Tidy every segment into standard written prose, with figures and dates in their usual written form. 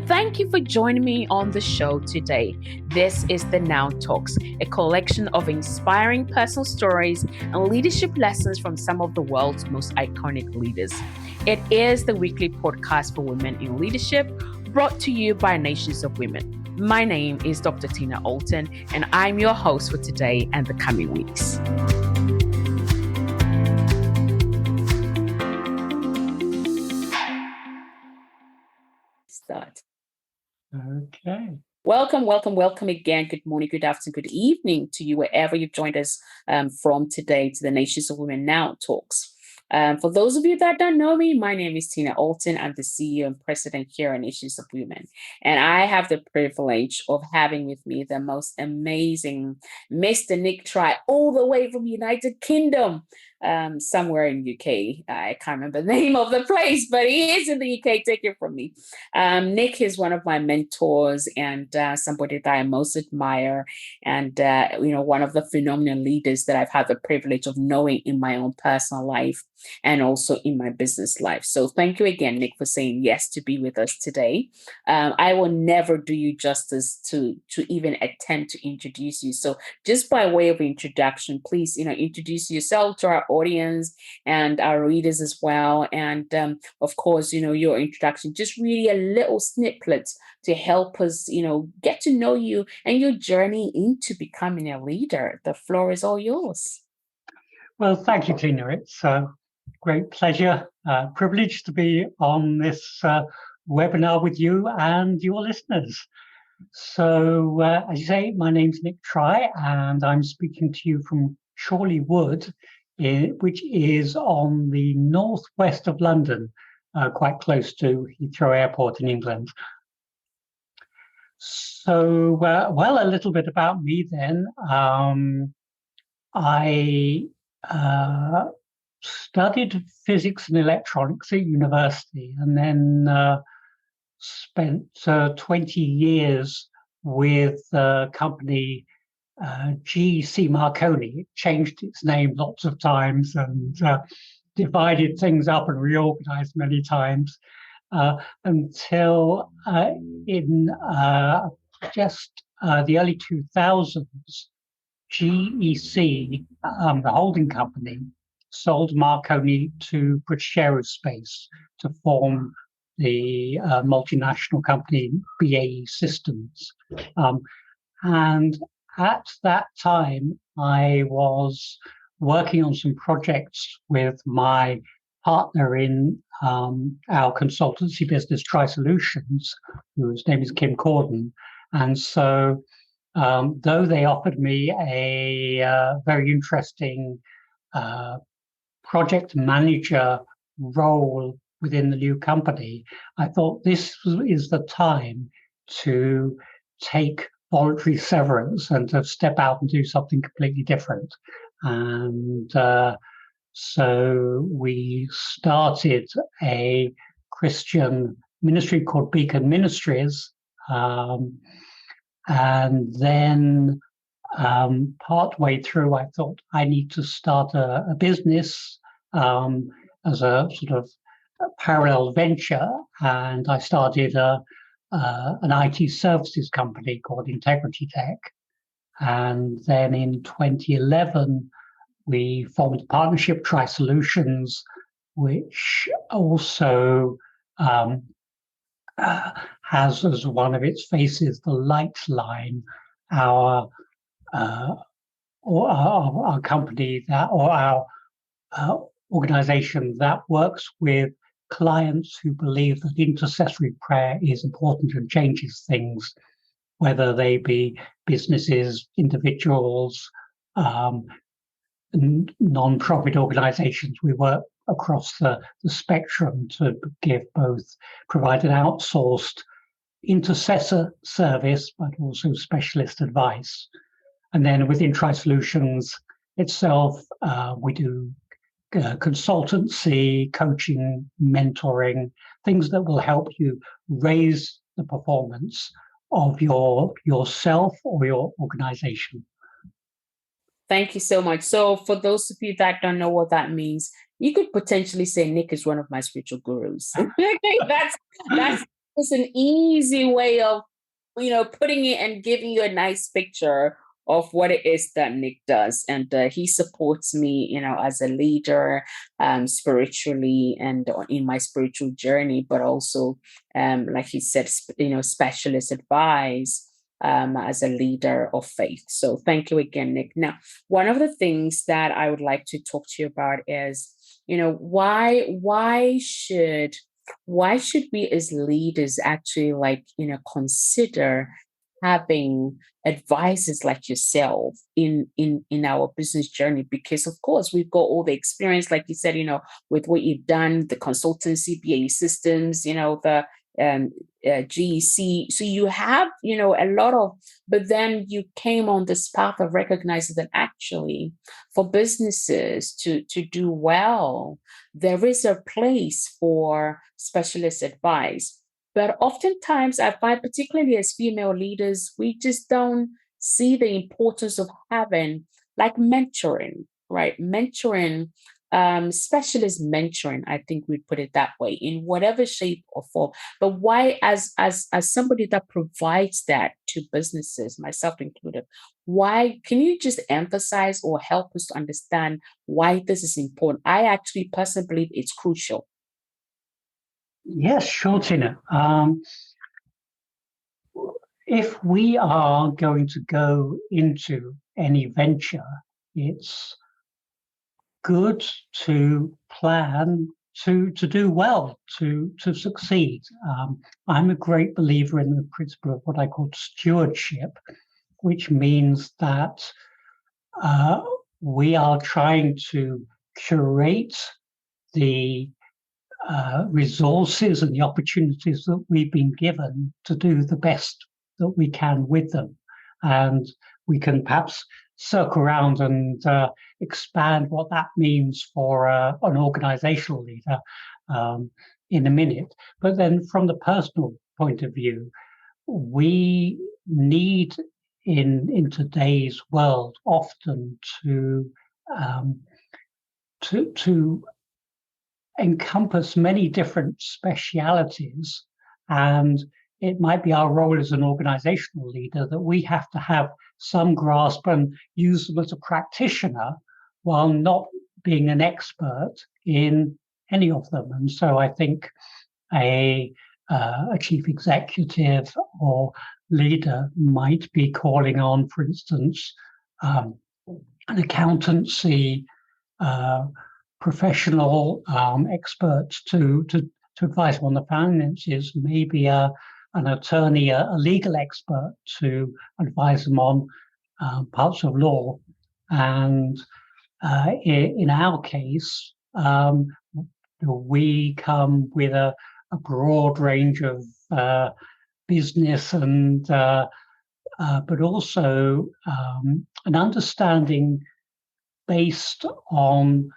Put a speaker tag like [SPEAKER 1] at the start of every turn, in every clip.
[SPEAKER 1] Thank you for joining me on the show today. This is the Now Talks, a collection of inspiring personal stories and leadership lessons from some of the world's most iconic leaders. It is the weekly podcast for women in leadership, brought to you by Nations of Women. My name is Dr. Tina Alton, and I'm your host for today and the coming weeks. Start.
[SPEAKER 2] Okay.
[SPEAKER 1] Welcome again. Good morning, good afternoon, good evening to you, wherever you've joined us from today to the Nations of Women Now Talks. For those of you that don't know me, my name is Tina Alton. I'm the CEO and president here at Nations of Women. And I have the privilege of having with me the most amazing Mr. Nick Try, all the way from United Kingdom, somewhere in UK. I can't remember the name of the place, but he is in the UK. Take it from me. Nick is one of my mentors and somebody that I most admire, and one of the phenomenal leaders that I've had the privilege of knowing in my own personal life and also in my business life. So thank you again, Nick, for saying yes to be with us today. I will never do you justice to even attempt to introduce you. So just by way of introduction, please, introduce yourself to our audience and our readers as well. And of course, your introduction, just really a little snippet to help us, get to know you and your journey into becoming a leader. The floor is all yours.
[SPEAKER 2] Well, thank you, Tina. It's a great pleasure, privilege to be on this webinar with you and your listeners. So, as you say, my name's Nick Try, and I'm speaking to you from Chorley Wood, which is on the northwest of London, quite close to Heathrow Airport in England. So, a little bit about me then. I studied physics and electronics at university, and then spent 20 years with the company GC Marconi. It changed its name lots of times and divided things up and reorganized many times until in just the early 2000s, GEC, the holding company, sold Marconi to British Aerospace to form the multinational company BAE Systems. And at that time, I was working on some projects with my partner in our consultancy business, Tri Solutions, whose name is Kim Corden. And so, though they offered me a very interesting project manager role within the new company, I thought this is the time to take voluntary severance and to step out and do something completely different. And so we started a Christian ministry called Beacon Ministries. And then partway through, I thought I need to start a business as a sort of a parallel venture. And I started an IT services company called Integrity Tech. And then in 2011, we formed a partnership, Tri Solutions, which also has as one of its faces the Light Line, our company that, or our organization that works with clients who believe that intercessory prayer is important and changes things, whether they be businesses, individuals, non-profit organizations. We work across the spectrum to provide an outsourced intercessor service, but also specialist advice. And then within Tri Solutions itself, we do consultancy, coaching, mentoring, things that will help you raise the performance of yourself or your organization.
[SPEAKER 1] Thank you so much. So for those of you that don't know what that means, you could potentially say Nick is one of my spiritual gurus. that's It's an easy way of, putting it and giving you a nice picture of what it is that Nick does. And he supports me, as a leader, spiritually and in my spiritual journey, but also, like he said, specialist advice. As a leader of faith. So thank you again, Nick. Now, one of the things that I would like to talk to you about is, why should we as leaders actually, like, consider having advisors like yourself in our business journey? Because of course we've got all the experience, like you said, with what you've done, the consultancy, BAE systems, the um GEC. So you have, a lot of, but then you came on this path of recognizing that actually for businesses to do well, there is a place for specialist advice. But oftentimes, I find, particularly as female leaders, we just don't see the importance of having, like, mentoring, right? Mentoring, specialist mentoring. I think we'd put it that way, in whatever shape or form. But why, as somebody that provides that to businesses, myself included, why can you just emphasize or help us to understand why this is important? I actually personally believe it's crucial.
[SPEAKER 2] Yes, sure, Tina. If we are going to go into any venture, it's good to plan to do well, to succeed. I'm a great believer in the principle of what I call stewardship, which means that uh, we are trying to curate the resources and the opportunities that we've been given to do the best that we can with them. And we can perhaps circle around and expand what that means for an organizational leader in a minute. But then from the personal point of view, we need in today's world often um, to encompass many different specialities. And it might be our role as an organizational leader that we have to have some grasp and use them as a practitioner while not being an expert in any of them. And so I think a, a chief executive or leader might be calling on, for instance, an accountancy uh, professional experts to advise on the finances, maybe an attorney, a legal expert to advise them on parts of law. And in our case, we come with a broad range of business and but also an understanding based on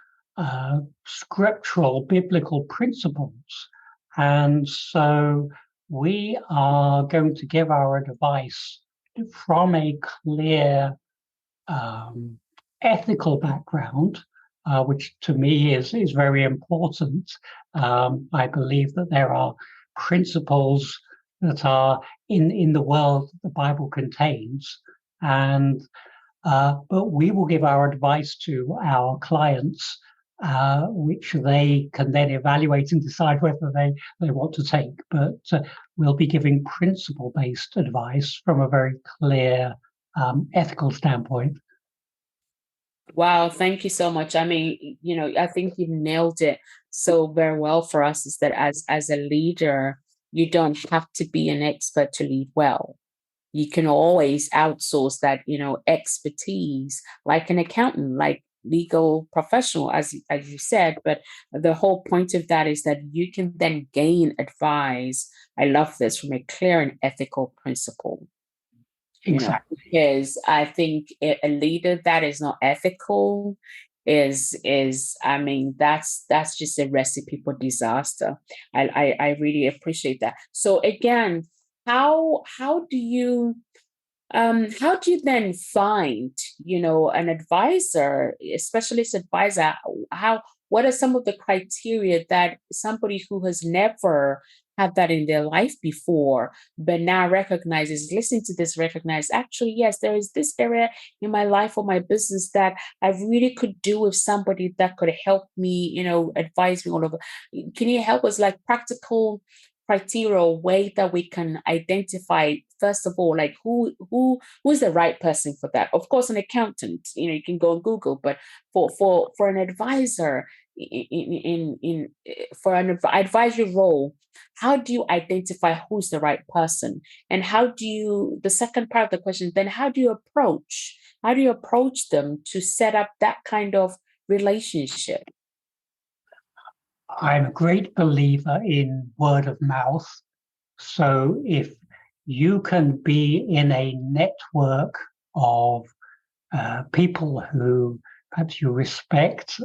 [SPEAKER 2] scriptural biblical principles. And so we are going to give our advice from a clear ethical background, which to me is very important. I believe that there are principles that are in the world that the Bible contains, and but we will give our advice to our clients, which they can then evaluate and decide whether they want to take. But we'll be giving principle-based advice from a very clear ethical standpoint.
[SPEAKER 1] Wow, thank you so much. I mean, I think you nailed it so very well for us, is that as a leader, you don't have to be an expert to lead well. You can always outsource that, expertise, like an accountant, like legal professional, as you said. But the whole point of that is that you can then gain advice. I love this, from a clear and ethical principle.
[SPEAKER 2] Exactly.
[SPEAKER 1] Because I think a leader that is not ethical is, I mean, that's just a recipe for disaster. I really appreciate that. So again, how do you then find, an advisor, a specialist advisor? How what are some of the criteria that somebody who has never had that in their life before, but now recognizes, listen to this, recognize, actually, yes, there is this area in my life or my business that I really could do with somebody that could help me, advise me all over. Can you help us, like, practical criteria or way that we can identify, first of all, like who's the right person for that? Of course, an accountant, you can go on Google, but for an advisor for an advisory role, how do you identify who's the right person? And how do you, the second part of the question, then how do you approach them to set up that kind of relationship?
[SPEAKER 2] I'm a great believer in word of mouth. So if you can be in a network of people who perhaps you respect,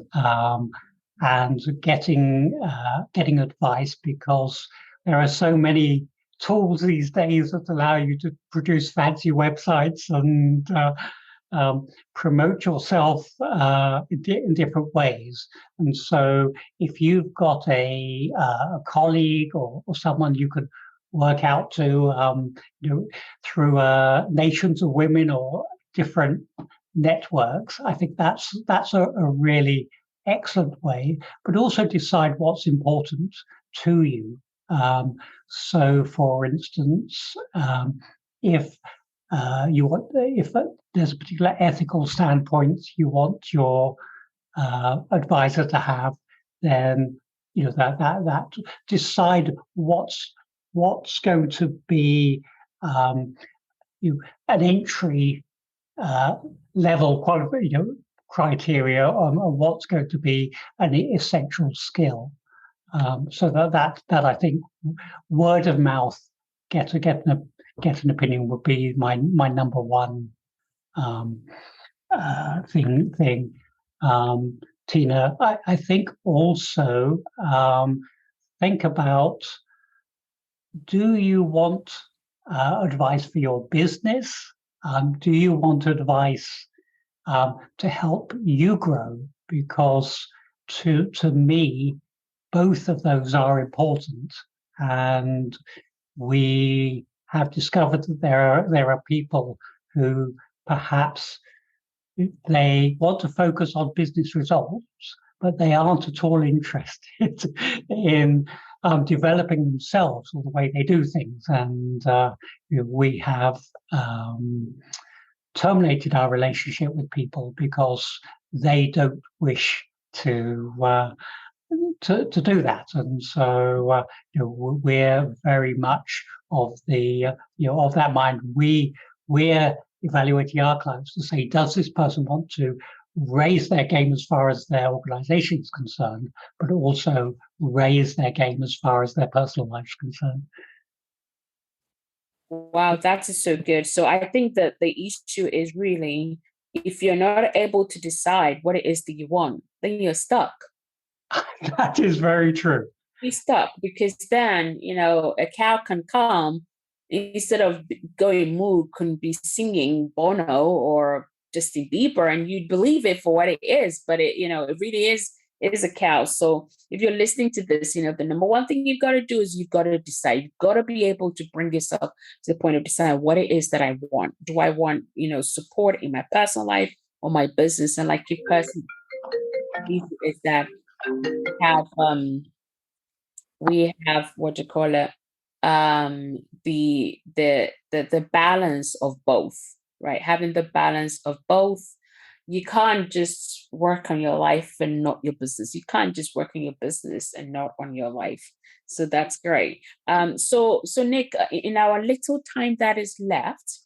[SPEAKER 2] and getting advice, because there are so many tools these days that allow you to produce fancy websites and promote yourself in different ways. And so if you've got a colleague or someone you could work out to, through Nations of Women or different networks, I think that's a really excellent way, but also decide what's important to you. So, for instance, if if there's a particular ethical standpoint you want your advisor to have, then that decide what's going to be an entry level criteria on what's going to be an essential skill. So that I think word of mouth, get an opinion would be my number one thing. Tina, I think also think about, do you want advice for your business? Do you want advice to help you grow? Because to me, both of those are important, and we have discovered that there are people who perhaps they want to focus on business results, but they aren't at all interested in developing themselves or the way they do things. And we have terminated our relationship with people because they don't wish to do that. And so we're very much of the of that mind. We're evaluating our clients to say, does this person want to raise their game as far as their organization is concerned, but also raise their game as far as their personal life is concerned?
[SPEAKER 1] Wow, that is so good. So I think that the issue is really, if you're not able to decide what it is that you want, then you're stuck.
[SPEAKER 2] That is very true.
[SPEAKER 1] Be stuck, because then a cow can come, instead of going moo, can be singing Bono or Justin Bieber, and you'd believe it for what it is, but it really is a cow. So if you're listening to this, the number one thing you've got to do is you've got to decide. You've got to be able to bring yourself to the point of deciding what it is that I want. Do I want support in my personal life or my business? And like your person is that have we have what you call it, the balance of both, right? Having the balance of both. You can't just work on your life and not your business. You can't just work on your business and not on your life. So that's great. So Nick, in our little time that is left,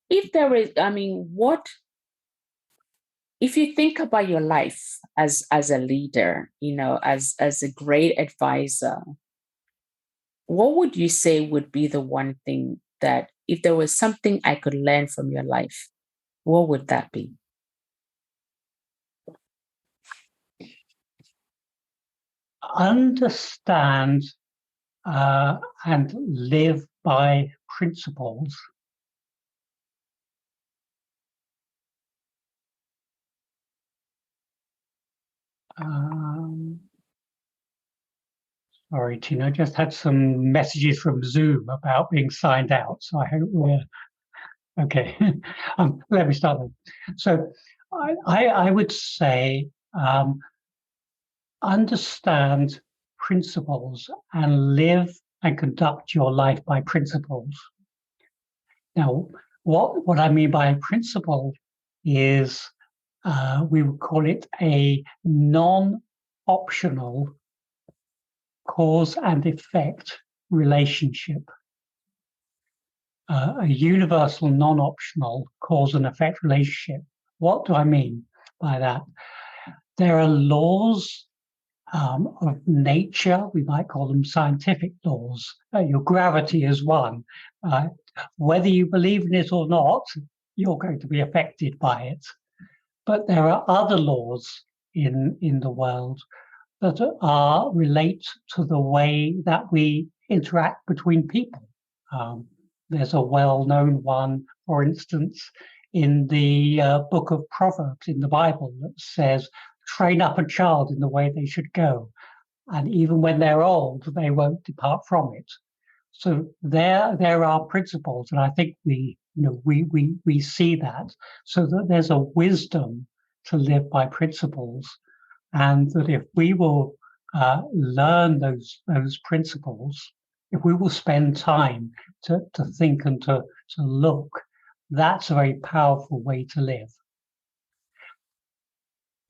[SPEAKER 1] if there is, what if you think about your life as a leader, as a great advisor, what would you say would be the one thing that, if there was something I could learn from your life, what would that be?
[SPEAKER 2] Understand and live by principles. Sorry, Tina, I just had some messages from Zoom about being signed out, so I hope we're okay. Let me start then. So I would say understand principles and live and conduct your life by principles. Now, what I mean by principle is we would call it a non-optional cause and effect relationship. A universal non-optional cause and effect relationship. What do I mean by that? There are laws of nature, we might call them scientific laws. Your gravity is one. Whether you believe in it or not, you're going to be affected by it. But there are other laws in the world that relate to the way that we interact between people. There's a well-known one, for instance, in the book of Proverbs in the Bible that says, train up a child in the way they should go, and even when they're old, they won't depart from it. So there are principles, and I think we see that, so that there's a wisdom to live by principles, and that if we will learn those principles, if we will spend time to think and to look, that's a very powerful way to live.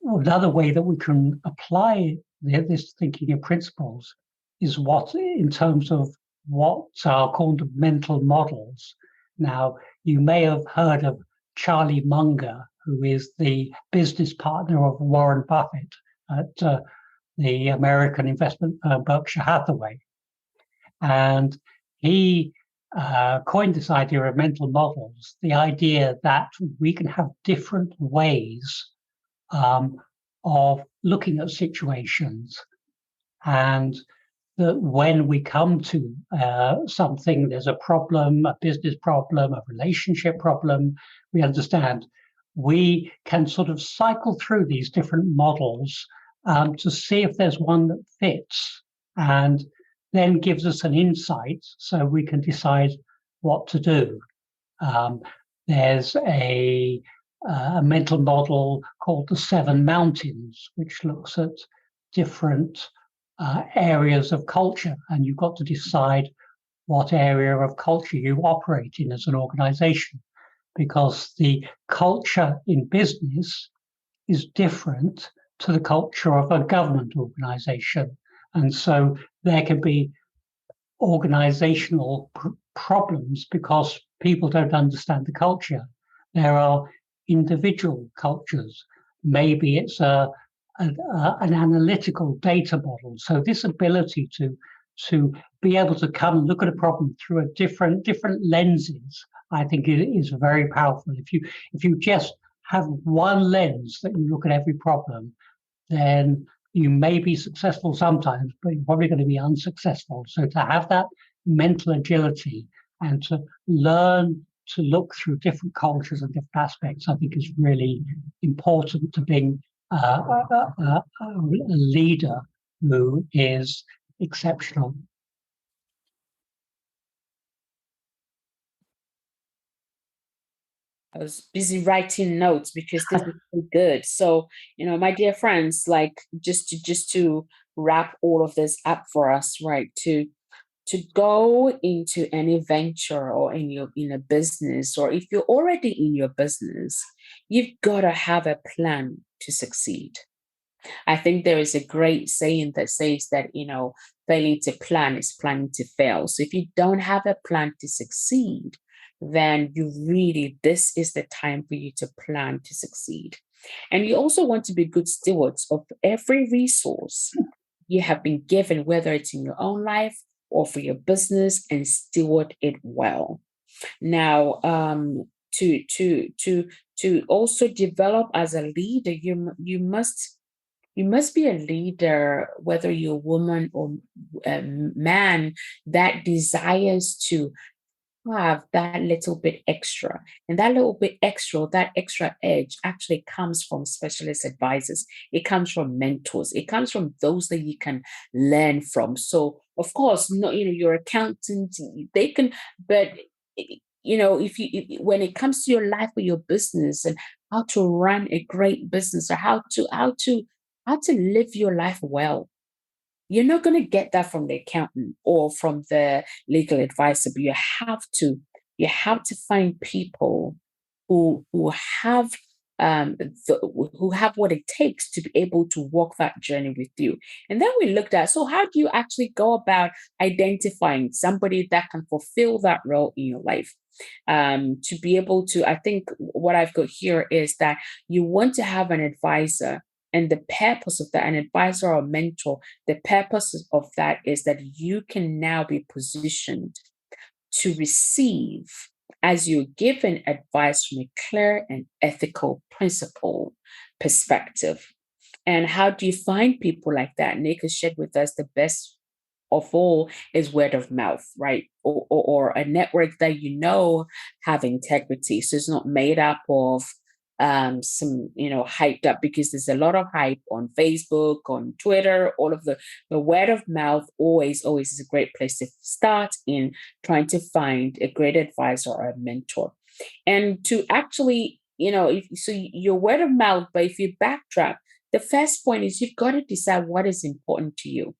[SPEAKER 2] Another way that we can apply this thinking of principles is what, in terms of what are called mental models. Now, you may have heard of Charlie Munger, who is the business partner of Warren Buffett at the American investment firm Berkshire Hathaway. And he coined this idea of mental models, the idea that we can have different ways of looking at situations, and that when we come to something, there's a problem, a business problem, a relationship problem, we understand we can sort of cycle through these different models to see if there's one that fits, and then gives us an insight so we can decide what to do. There's a mental model called the Seven Mountains, which looks at different areas of culture, and you've got to decide what area of culture you operate in as an organization, because the culture in business is different to the culture of a government organization. And so there can be organizational problems because people don't understand the culture. There are individual cultures. Maybe it's an analytical data model. So this ability to be able to come and look at a problem through a different lenses, I think it is very powerful. If you just have one lens that you look at every problem, then you may be successful sometimes, but you're probably going to be unsuccessful. So to have that mental agility and to learn to look through different cultures and different aspects, I think is really important to being a leader who is exceptional.
[SPEAKER 1] I was busy writing notes because this is so good. So, my dear friends, like just to wrap all of this up for us, right? To go into any venture or in a business, or if you're already in your business, you've got to have a plan to succeed. I think there is a great saying that says that, failing to plan is planning to fail. So if you don't have a plan to succeed, then this is the time for you to plan to succeed. And you also want to be good stewards of every resource you have been given, whether it's in your own life or for your business, and steward it well. Now, to also develop as a leader, you must be a leader, whether you're a woman or a man, that desires to have that little bit extra. And that little bit extra, that extra edge actually comes from specialist advisors. It comes from mentors. It comes from those that you can learn from. So of course, no, your accountant, they can, but if when it comes to your life or your business and how to run a great business or how to live your life well, you're not going to get that from the accountant or from the legal advisor, but you have to find people who have who have what it takes to be able to walk that journey with you. And then we looked at, so how do you actually go about identifying somebody that can fulfill that role in your life? To be able to, I think what I've got here is that you want to have an advisor, and the purpose of that, an advisor or mentor, the purpose of that is that you can now be positioned to receive, as you're given advice from a clear and ethical principle perspective. And how do you find people like that? Nick has shared with us the best of all is word of mouth, right? Or a network that have integrity. So it's not made up of some hyped up, because there's a lot of hype on Facebook, on Twitter, all of the word of mouth always is a great place to start in trying to find a great advisor or a mentor. And to actually, your word of mouth, but if you backtrack, the first point is you've got to decide what is important to you.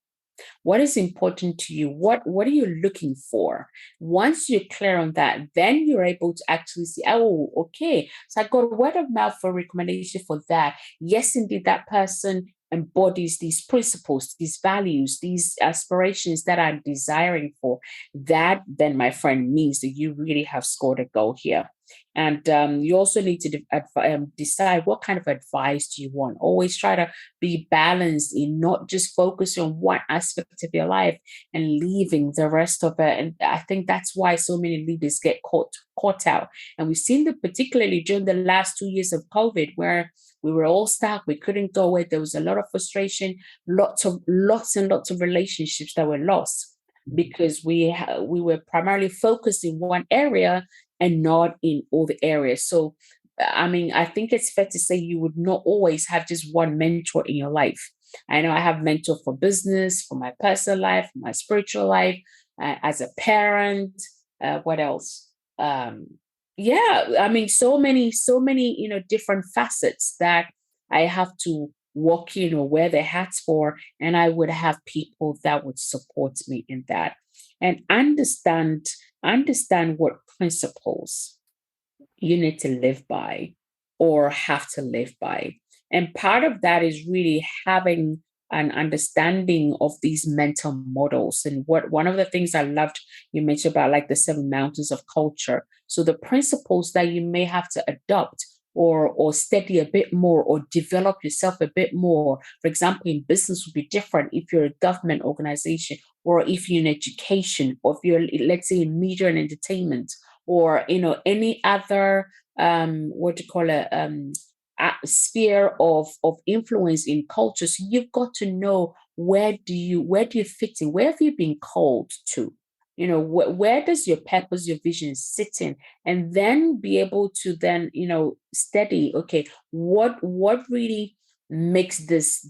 [SPEAKER 1] What is important to you? What are you looking for? Once you're clear on that, then you're able to actually see, oh, okay, so I got a word of mouth for recommendation for that. Yes, indeed, that person embodies these principles, these values, these aspirations that I'm desiring for. That then, my friend, means that you really have scored a goal here. And you also need to decide what kind of advice do you want. Always try to be balanced in not just focusing on one aspect of your life and leaving the rest of it. And I think that's why so many leaders get caught out. And we've seen that particularly during the last 2 years of COVID, where we were all stuck, we couldn't go away. There was a lot of frustration, lots and lots of relationships that were lost because we were primarily focused in one area and not in all the areas. So I mean, I think it's fair to say you would not always have just one mentor in your life. I know I have mentor for business, for my personal life, for my spiritual life, as a parent. What else? Yeah, I mean, so many, different facets that I have to walk in or wear their hats for, and I would have people that would support me in that and understand what principles you need to live by or have to live by. And part of that is really having an understanding of these mental models. And what one of the things I loved you mentioned about, like the seven mountains of culture. So the principles that you may have to adopt or study a bit more or develop yourself a bit more. For example, in business would be different if you're a government organization, or if you're in education, or if you're, let's say, in media and entertainment, or any other what do you call it, sphere of influence in culture. So you've got to know, where do you fit in, where have you been called to, where does your purpose, your vision sit in, and then be able to then study, okay, what really makes this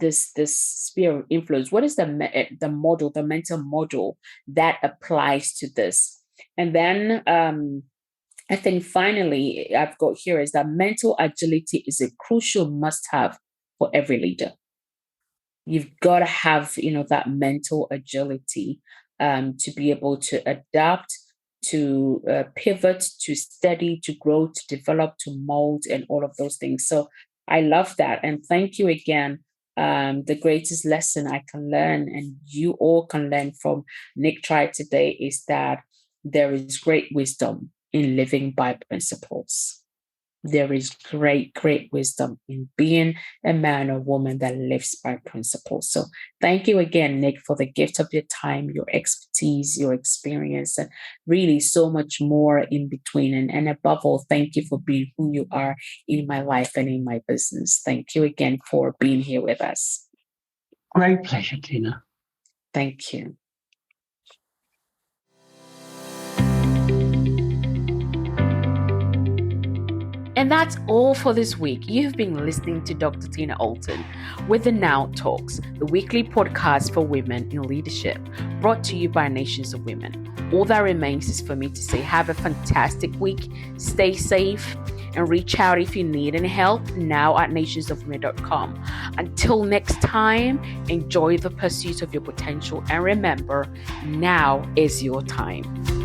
[SPEAKER 1] sphere of influence, what is the model, the mental model that applies to this. And then I think finally, I've got here is that mental agility is a crucial must have for every leader. You've got to have, that mental agility to be able to adapt, to pivot, to study, to grow, to develop, to mold, and all of those things. So I love that. And thank you again. The greatest lesson I can learn, and you all can learn from Nick Tribe today, is that there is great wisdom in living by principles. There is great, great wisdom in being a man or woman that lives by principles. So thank you again, Nick, for the gift of your time, your expertise, your experience, and really so much more in between. And above all, thank you for being who you are in my life and in my business. Thank you again for being here with us.
[SPEAKER 2] Great pleasure, Tina.
[SPEAKER 1] Thank you. And that's all for this week. You've been listening to Dr. Tina Alton with the Now Talks, the weekly podcast for women in leadership, brought to you by Nations of Women. All that remains is for me to say have a fantastic week, stay safe, and reach out if you need any help now at nationsofwomen.com. Until next time, enjoy the pursuit of your potential, and remember, now is your time.